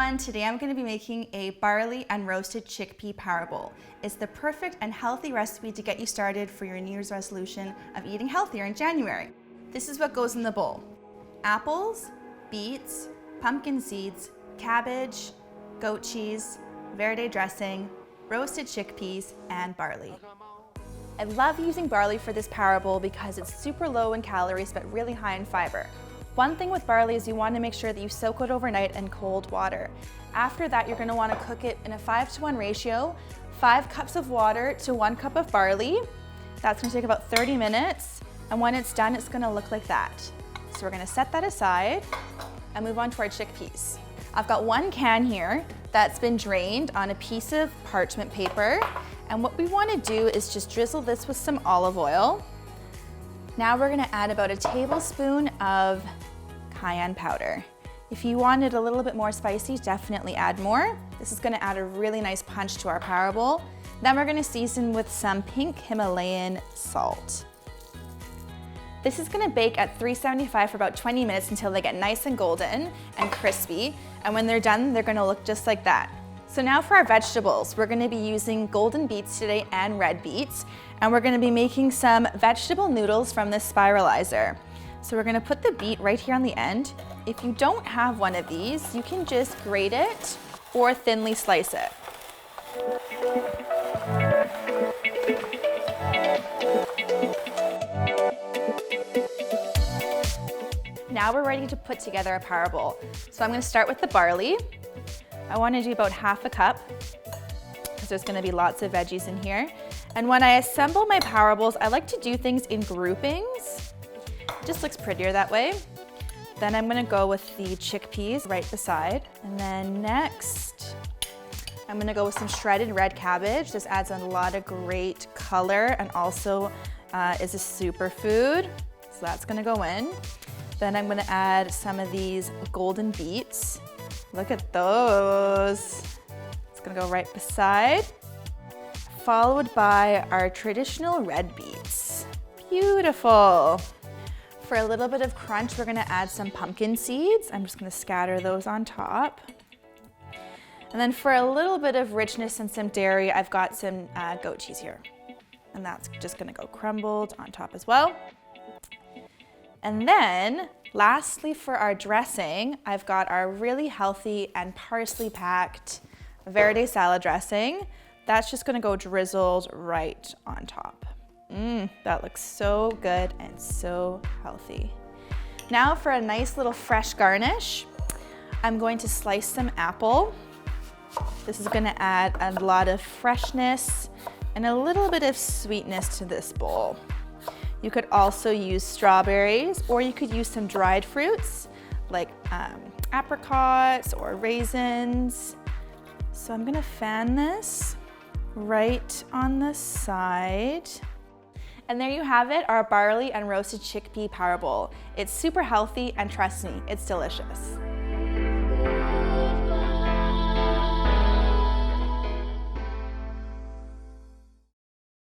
everyone, today I'm going to be making a barley and roasted chickpea power bowl. It's the perfect and healthy recipe to get you started for your New Year's resolution of eating healthier in January. This is what goes in the bowl: apples, beets, pumpkin seeds, cabbage, goat cheese, verde dressing, roasted chickpeas, and barley. I love using barley for this power bowl because it's super low in calories but really high in fiber. One thing with barley is you want to make sure that you soak it overnight in cold water. After that, you're going to want to cook it in a 5-to-1 ratio, 5 cups of water to 1 cup of barley. That's going to take about 30 minutes, and when it's done, it's going to look like that. So we're going to set that aside and move on to our chickpeas. I've got 1 can here that's been drained on a piece of parchment paper, and what we want to do is just drizzle this with some olive oil. Now we're going to add about a tablespoon of cayenne powder. If you want it a little bit more spicy, definitely add more. This is going to add a really nice punch to our power bowl. Then we're going to season with some pink Himalayan salt. This is going to bake at 375 for about 20 minutes until they get nice and golden and crispy. And when they're done, they're going to look just like that. So now for our vegetables, we're going to be using golden beets today and red beets. And we're going to be making some vegetable noodles from this spiralizer. So we're going to put the beet right here on the end. If you don't have one of these, you can just grate it or thinly slice it. Now we're ready to put together a power bowl. So I'm going to start with the barley. I want to do about half a cup because there's going to be lots of veggies in here. And when I assemble my power bowls, I like to do things in groupings. It just looks prettier that way. Then I'm going to go with the chickpeas right beside. And then next, I'm going to go with some shredded red cabbage. This adds a lot of great color and also is a superfood. So that's going to go in. Then I'm going to add some of these golden beets. Look at those. It's going to go right beside. Followed by our traditional red beets. Beautiful. For a little bit of crunch, we're going to add some pumpkin seeds. I'm just going to scatter those on top. And then for a little bit of richness and some dairy, I've got some goat cheese here. And that's just going to go crumbled on top as well. And then lastly, for our dressing, I've got our really healthy and parsley-packed verde salad dressing. That's just gonna go drizzled right on top. That looks so good and so healthy. Now for a nice little fresh garnish, I'm going to slice some apple. This is gonna add a lot of freshness and a little bit of sweetness to this bowl. You could also use strawberries, or you could use some dried fruits like apricots or raisins. So I'm gonna fan this right on the side. And there you have it, our barley and roasted chickpea power bowl. It's super healthy, and trust me, it's delicious.